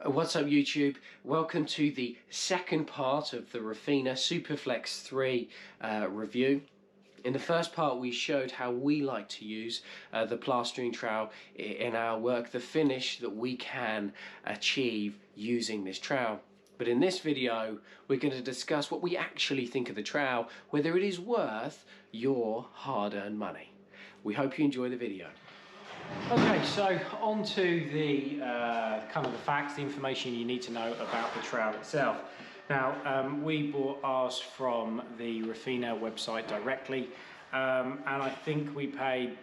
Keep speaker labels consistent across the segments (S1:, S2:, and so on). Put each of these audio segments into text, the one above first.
S1: What's up YouTube? Welcome to the second part of the Refina Superflex 3 review. In the first part we showed how we like to use the plastering trowel in our work, the finish that we can achieve using this trowel. But in this video we're going to discuss what we actually think of the trowel, whether it is worth your hard-earned money. We hope you enjoy the video.
S2: Okay, so on to the kind of the facts, the information you need to know about the trowel itself. Now, we bought ours from the Refina website directly, and I think we paid,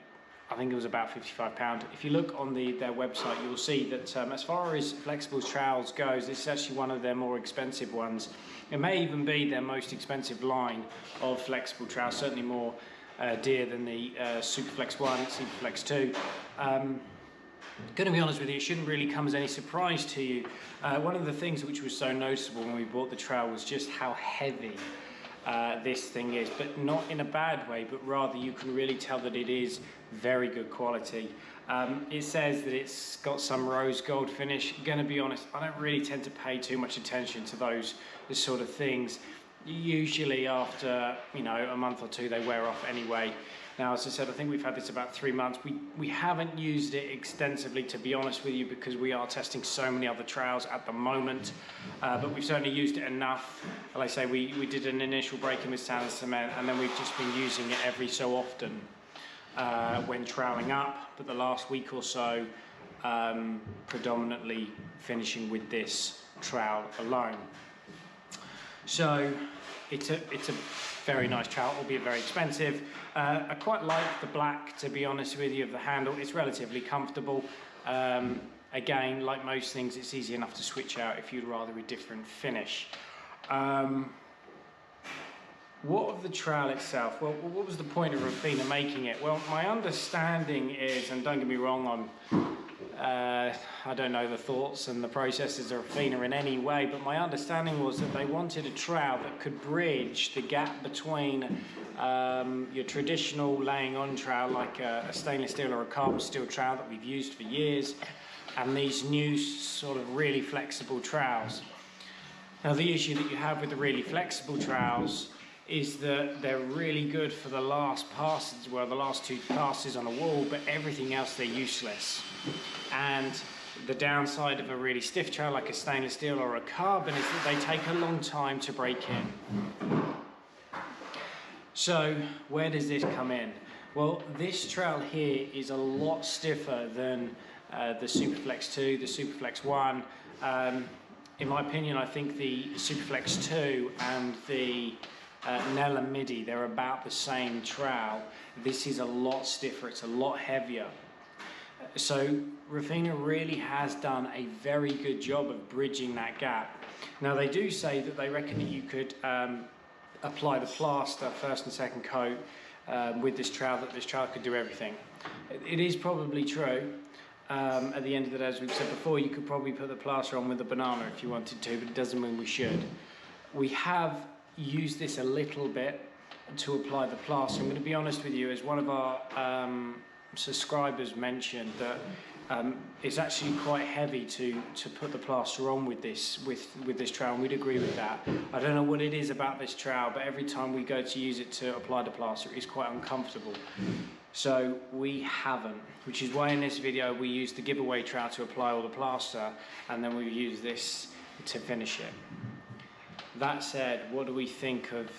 S2: I think it was about £55. If you look on their website, you'll see that as far as flexible trowels goes, this is actually one of their more expensive ones. It may even be their most expensive line of flexible trowels, certainly more dear than the Superflex 1, Superflex 2. Going to be honest with you, it shouldn't really come as any surprise to you. One of the things which was so noticeable when we bought the trowel was just how heavy this thing is, but not in a bad way, but rather you can really tell that it is very good quality. It says that it's got some rose gold finish. Going to be honest, I don't really tend to pay too much attention to those sort of things. Usually after, you know, a month or two they wear off anyway. Now, as I said, I think we've had this about 3 months. We haven't used it extensively, to be honest with you, because we are testing so many other trowels at the moment, but we've certainly used it enough. Like I say, we did an initial break-in with sand and cement, and then we've just been using it every so often when troweling up, but the last week or so predominantly finishing with this trowel alone. So it's a very nice trowel, albeit very expensive. I quite like the black, to be honest with you, of the handle. It's relatively comfortable. Again, like most things, it's easy enough to switch out if you'd rather a different finish. What of the trowel itself? Well, what was the point of Refina making it? Well, my understanding is, and don't get me wrong, I don't know the thoughts and the processes of Refina in any way, but my understanding was that they wanted a trowel that could bridge the gap between your traditional laying on trowel, like a stainless steel or a carbon steel trowel that we've used for years, and these new sort of really flexible trowels. Now, the issue that you have with the really flexible trowels is that they're really good for the last passes, well, the last 2 passes on a wall, but everything else they're useless. And the downside of a really stiff trowel like a stainless steel or a carbon is that they take a long time to break in. So where does this come in? Well, this trowel here is a lot stiffer than the Superflex 2, the Superflex 1. In my opinion, I think the Superflex 2 and the Nella Midi, they're about the same trowel. This is a lot stiffer, it's a lot heavier. So Refina really has done a very good job of bridging that gap. Now, they do say that they reckon that you could apply the plaster first and second coat with this trowel, that this trowel could do everything. It is probably true. At the end of the day, as we've said before, you could probably put the plaster on with a banana if you wanted to, but it doesn't mean we should. We have used this a little bit to apply the plaster. I'm going to be honest with you, as one of our subscribers mentioned, that it's actually quite heavy to put the plaster on with this trowel, and we'd agree with that. I don't know what it is about this trowel, but every time we go to use it to apply the plaster, it's quite uncomfortable. So we haven't, which is why in this video we used the giveaway trowel to apply all the plaster, and then we use this to finish it. That said, what do we think of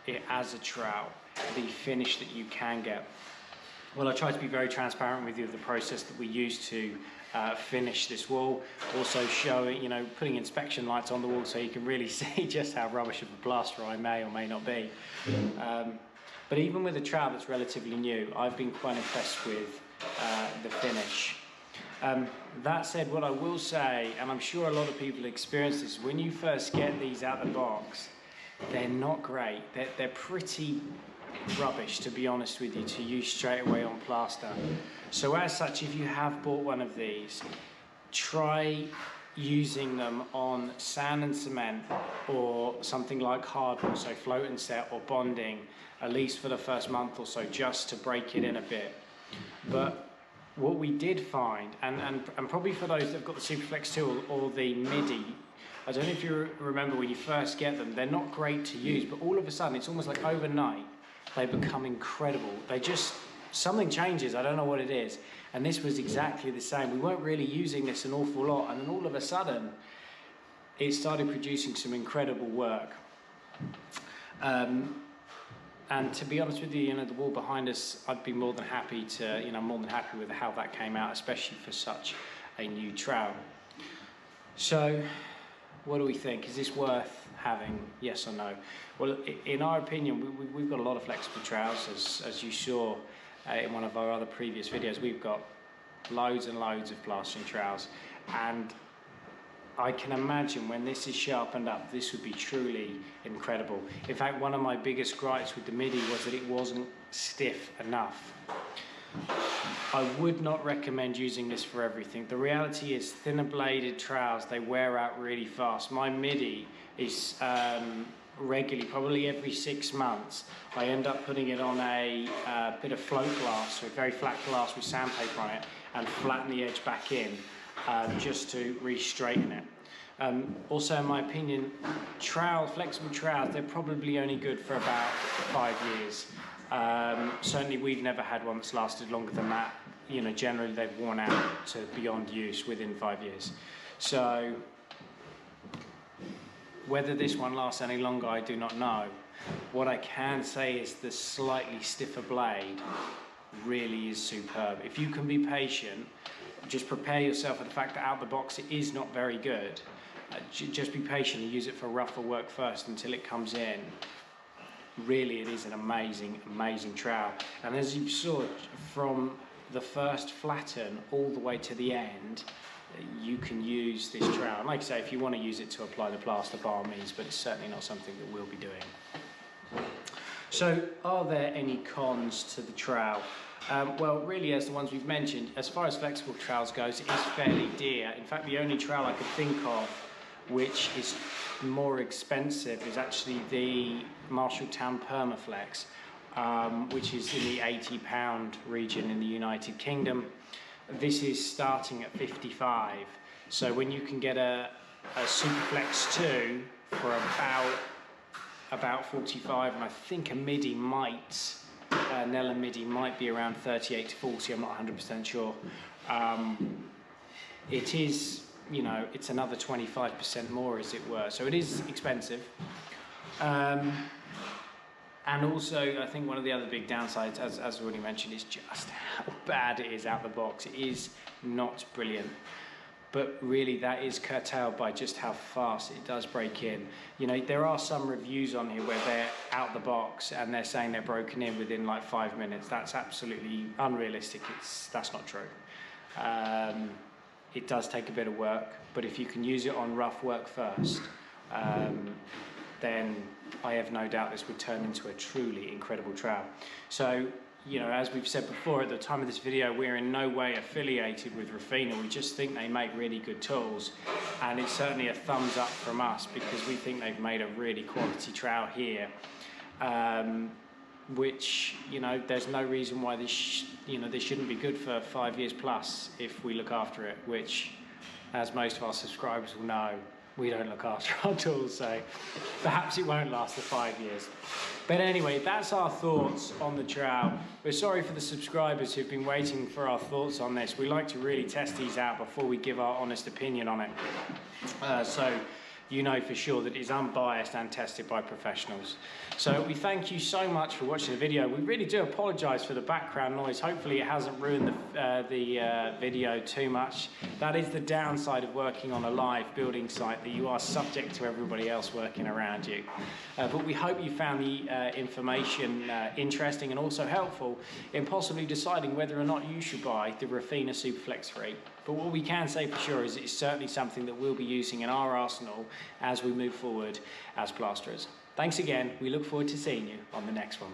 S2: it as a trowel, the finish that you can get? Well, I try to be very transparent with you of the process that we use to finish this wall. Also showing, you know, putting inspection lights on the wall so you can really see just how rubbish of a plasterer I may or may not be. But even with a trowel that's relatively new, I've been quite impressed with the finish. That said, what I will say, and I'm sure a lot of people experience this, when you first get these out of the box, they're not great. They're pretty rubbish, to be honest with you, to use straight away on plaster. So as such, if you have bought one of these, try using them on sand and cement or something like hardwood, so float and set or bonding, at least for the first month or so, just to break it in a bit. But what we did find, and probably for those that have got the Superflex 2 or the MIDI, I don't know if you remember when you first get them, they're not great to use, but all of a sudden, it's almost like overnight, they become incredible. They just, something changes, I don't know what it is. And this was exactly the same. We weren't really using this an awful lot, and then all of a sudden, it started producing some incredible work. And to be honest with you, the wall behind us, I'd be more than happy to, more than happy with how that came out, especially for such a new trowel. So, what do we think? Is this worth having? Yes or no? Well, in our opinion, we've got a lot of flexible trowels, as you saw in one of our other previous videos. We've got loads and loads of plastering trowels, and I can imagine when this is sharpened up, this would be truly incredible. In fact, one of my biggest gripes with the MIDI was that it wasn't stiff enough. I would not recommend using this for everything. The reality is thinner bladed trowels, they wear out really fast. My MIDI is regularly, probably every 6 months, I end up putting it on a bit of float glass, so very flat glass with sandpaper on it, and flatten the edge back in. Just to re-straighten it. Also, in my opinion, flexible trowels, they're probably only good for about 5 years. Certainly, we've never had one that's lasted longer than that. Generally they've worn out to beyond use within 5 years. So, whether this one lasts any longer, I do not know. What I can say is the slightly stiffer blade really is superb. If you can be patient, just prepare yourself for the fact that out the box it is not very good. Just be patient and use it for rougher work first until it comes in. Really, it is an amazing, amazing trowel. And as you saw, from the first flatten all the way to the end, you can use this trowel. And like I say, if you want to use it to apply the plaster, by all means, but it's certainly not something that we'll be doing. So, are there any cons to the trowel? Well, really, as the ones we've mentioned, as far as flexible trowels goes, it is fairly dear. In fact, the only trowel I could think of which is more expensive is actually the Marshalltown Permaflex, which is in the £80 region in the United Kingdom. This is starting at 55. So when you can get a Superflex 2 for about 45, and I think a MIDI might, Nella MIDI might be around 38 to 40, I'm not 100% sure. It is, it's another 25% more, as it were. So it is expensive. And also, I think one of the other big downsides, as already mentioned, is just how bad it is out the box. It is not brilliant. But really, that is curtailed by just how fast it does break in. There are some reviews on here where they're out the box and they're saying they're broken in within like 5 minutes. That's absolutely unrealistic. That's not true. It does take a bit of work, but if you can use it on rough work first, then I have no doubt this would turn into a truly incredible trowel. So, as we've said before, at the time of this video, we're in no way affiliated with Refina. We just think they make really good tools, and it's certainly a thumbs up from us because we think they've made a really quality trowel here, which, there's no reason why this, this shouldn't be good for 5 years plus if we look after it, which, as most of our subscribers will know, we don't look after our tools, so perhaps it won't last the 5 years. But anyway, that's our thoughts on the trowel. We're sorry for the subscribers who've been waiting for our thoughts on this. We like to really test these out before we give our honest opinion on it. So you know for sure that it's unbiased and tested by professionals. So we thank you so much for watching the video. We really do apologise for the background noise. Hopefully it hasn't ruined the video too much. That is the downside of working on a live building site, that you are subject to everybody else working around you. But we hope you found the information interesting and also helpful in possibly deciding whether or not you should buy the Refina Superflex 3. But what we can say for sure is it's certainly something that we'll be using in our arsenal as we move forward as plasterers. Thanks again. We look forward to seeing you on the next one.